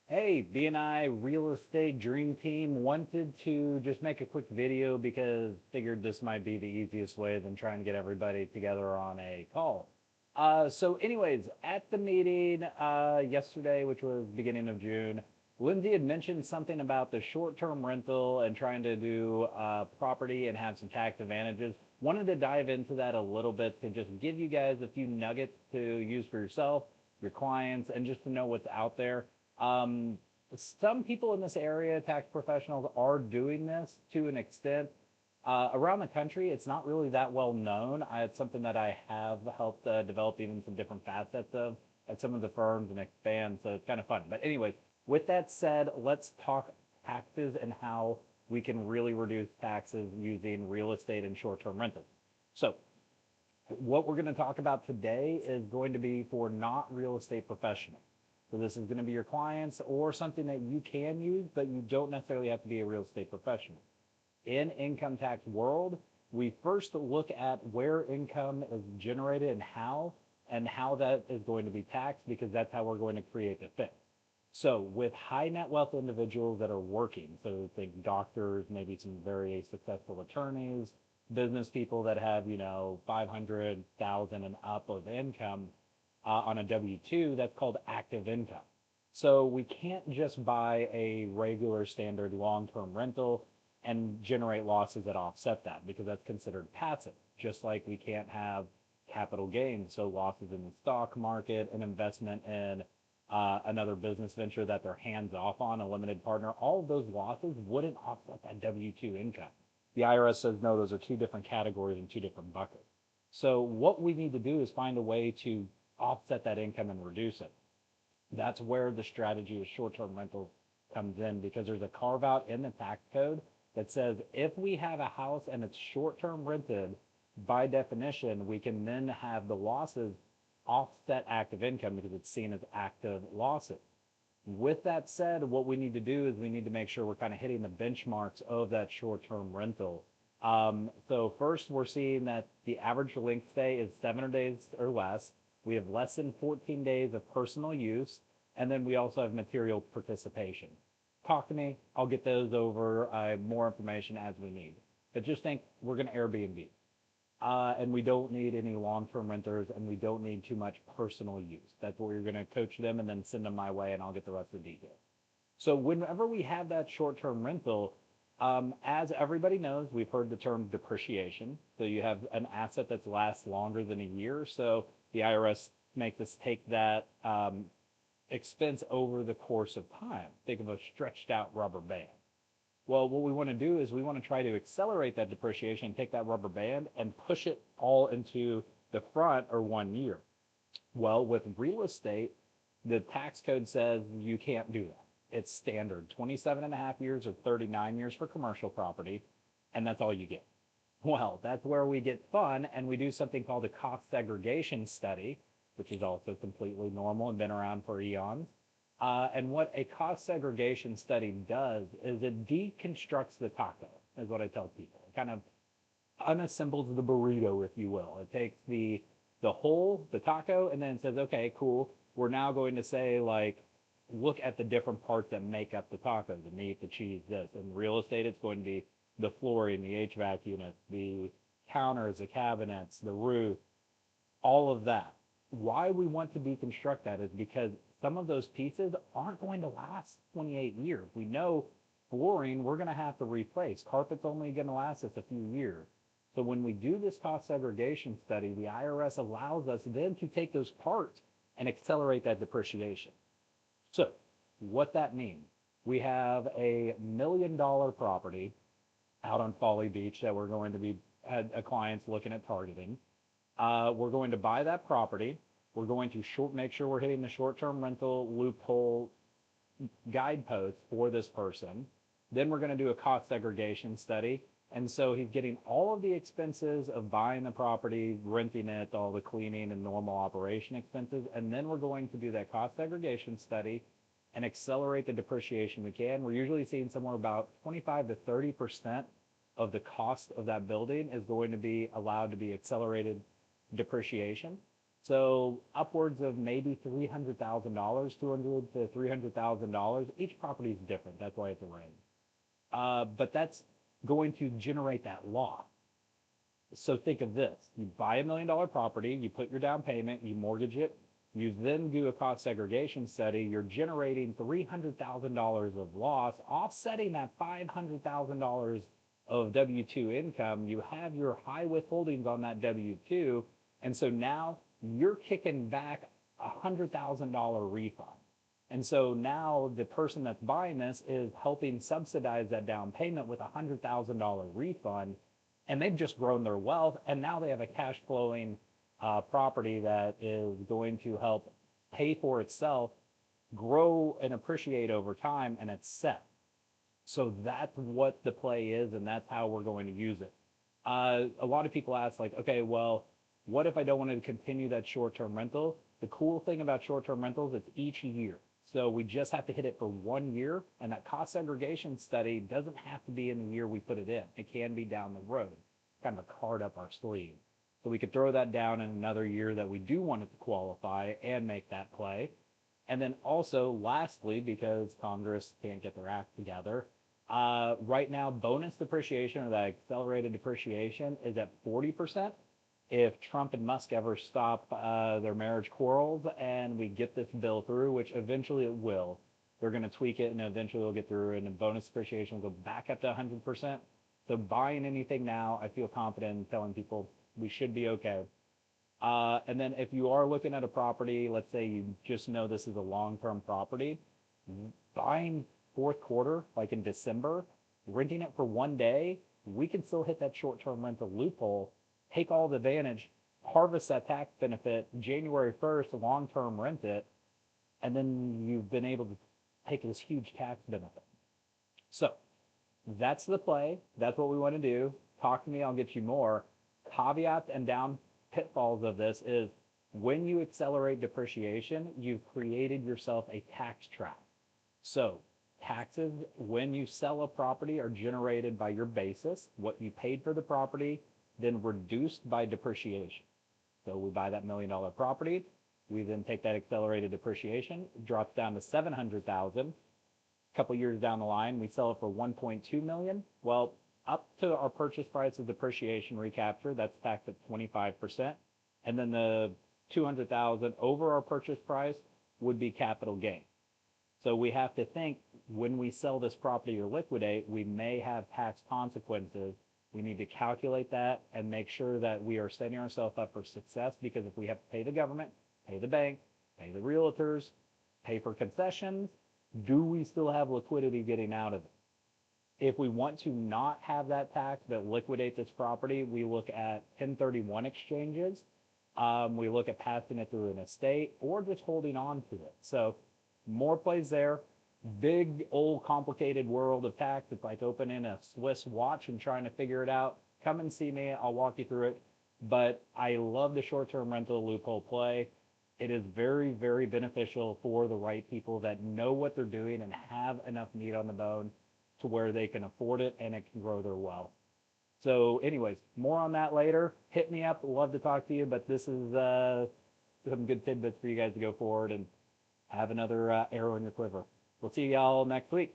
Hey, BNI Real Estate Dream Team wanted to just make a quick video because figured this might be the easiest way than trying to get everybody together on a call. So anyways, at the meeting yesterday, which was beginning of June, Lindsay had mentioned something about the short-term rental and trying to do property and have some tax advantages. Wanted to dive into that a little bit to just give you guys a few nuggets to use for yourself, your clients, and just to know what's out there. Um, some people in this area, tax professionals, are doing this to an extent. Around the country, it's not really that well known. It's something that I have helped develop even some different facets of at some of the firms and expand, so it's kind of fun. But anyways, with that said, let's talk taxes and how we can really reduce taxes using real estate and short-term rentals. So what we're going to talk about today is going to be for not real estate professionals. So this is going to be your clients or something that you can use, but you don't necessarily have to be a real estate professional. In income tax world, we first look at where income is generated and how that is going to be taxed because that's how we're going to create the fit. So with high net wealth individuals that are working, so think doctors, maybe some very successful attorneys, business people that have, 500,000 and up of income on a W-2, that's called active income. So we can't just buy a regular standard long-term rental and generate losses that offset that because that's considered passive, just like we can't have capital gains, so losses in the stock market, an investment in another business venture that they're hands off on, a limited partner, all of those losses wouldn't offset that W-2 income. The IRS says no, those are two different categories and two different buckets. So what we need to do is find a way to offset that income and reduce it. That's where the strategy of short-term rentals comes in because there's a carve out in the tax code that says if we have a house and it's short-term rented, by definition, we can then have the losses offset active income because it's seen as active losses. With that said, what we need to do is we need to make sure we're kind of hitting the benchmarks of that short-term rental. So first, we're seeing that the average length stay is 7 days or less. We have less than 14 days of personal use, and then we also have material participation. Talk to me. I'll get those over more information as we need. But just think we're going to Airbnb. And we don't need any long-term renters, and we don't need too much personal use. That's where you're going to coach them and then send them my way, and I'll get the rest of the details. So whenever we have that short-term rental, as everybody knows, we've heard the term depreciation. So you have an asset that lasts longer than a year. So the IRS makes us take that expense over the course of time. Think of a stretched out rubber band. Well, what we want to do is we want to try to accelerate that depreciation, take that rubber band and push it all into the front or 1 year. Well, with real estate, the tax code says you can't do that. It's standard 27 and a half years or 39 years for commercial property, and that's all you get. Well, that's where we get fun and we do something called a cost segregation study, which is also completely normal and been around for eons. And what a cost segregation study does is it deconstructs the taco, is what I tell people. It kind of unassembles the burrito, if you will. It takes the whole, the taco, and then says, okay, cool. We're now going to say like, look at the different parts that make up the taco, the meat, the cheese, this. In real estate, it's going to be the flooring, the HVAC units, the counters, the cabinets, the roof, all of that. Why we want to deconstruct that is because some of those pieces aren't going to last 28 years. We know flooring we're going to have to replace. Carpet's only going to last us a few years. So when we do this cost segregation study, the IRS allows us then to take those parts and accelerate that depreciation. So what that means, we have a $1 million property out on Folly Beach that we're going to be a client's looking at targeting. We're going to buy that property. We're going to make sure we're hitting the short-term rental loophole guideposts for this person. Then we're going to do a cost segregation study. And so he's getting all of the expenses of buying the property, renting it, all the cleaning and normal operation expenses. And then we're going to do that cost segregation study and accelerate the depreciation we can. We're usually seeing somewhere about 25 to 30% of the cost of that building is going to be allowed to be accelerated depreciation. So upwards of maybe $300,000, 200 to $300,000. Each property is different. That's why it's a range. But that's going to generate that loss. So think of this. You buy $1 million property, you put your down payment, you mortgage it, you then do a cost segregation study, you're generating $300,000 of loss, offsetting that $500,000 of W-2 income. You have your high withholdings on that W-2, and so now you're kicking back a $100,000 refund. And so now the person that's buying this is helping subsidize that down payment with a $100,000 refund, and they've just grown their wealth, and now they have a cash flowing property that is going to help pay for itself, grow and appreciate over time, and it's set. So that's what the play is, and that's how we're going to use it. A lot of people ask, like, okay, well, what if I don't want to continue that short-term rental? The cool thing about short-term rentals, it's each year. So we just have to hit it for 1 year, and that cost segregation study doesn't have to be in the year we put it in. It can be down the road, kind of a card up our sleeve. So we could throw that down in another year that we do want it to qualify and make that play. And then also, lastly, because Congress can't get their act together, right now, bonus depreciation, or that accelerated depreciation, is at 40%. If Trump and Musk ever stop their marriage quarrels and we get this bill through, which eventually it will, they're going to tweak it and eventually it'll get through, and the bonus depreciation will go back up to 100%. So buying anything now, I feel confident in telling people we should be okay. And then if you are looking at a property, let's say you just know this is a long-term property, buying fourth quarter, like in December, renting it for 1 day, we can still hit that short-term rental loophole, take all the advantage, harvest that tax benefit January 1st, long-term rent it, and then you've been able to take this huge tax benefit. So that's the play. That's what we want to do. Talk to me, I'll get you more. Caveats and down pitfalls of this is when you accelerate depreciation, you've created yourself a tax trap. So taxes, when you sell a property, are generated by your basis, what you paid for the property, then reduced by depreciation. So we buy that $1 million property, we then take that accelerated depreciation, drops down to $700,000. A couple years down the line, we sell it for $1.2 million. Well, up to our purchase price of depreciation recapture, that's taxed at 25%, and then the $200,000 over our purchase price would be capital gain. So we have to think, when we sell this property or liquidate, we may have tax consequences. We need to calculate that and make sure that we are setting ourselves up for success, because if we have to pay the government, pay the bank, pay the realtors, pay for concessions, do we still have liquidity getting out of it? If we want to not have that tax but liquidate this property, we look at 1031 exchanges. We look at passing it through an estate or just holding on to it. So more plays there. Big, old, complicated world of tax. It's like opening a Swiss watch and trying to figure it out. Come and see me. I'll walk you through it. But I love the short-term rental loophole play. It is very, very beneficial for the right people that know what they're doing and have enough meat on the bone to where they can afford it and it can grow their wealth. So anyways, more on that later. Hit me up. Love to talk to you, but this is some good tidbits for you guys to go forward and have another arrow in your quiver. We'll see y'all next week.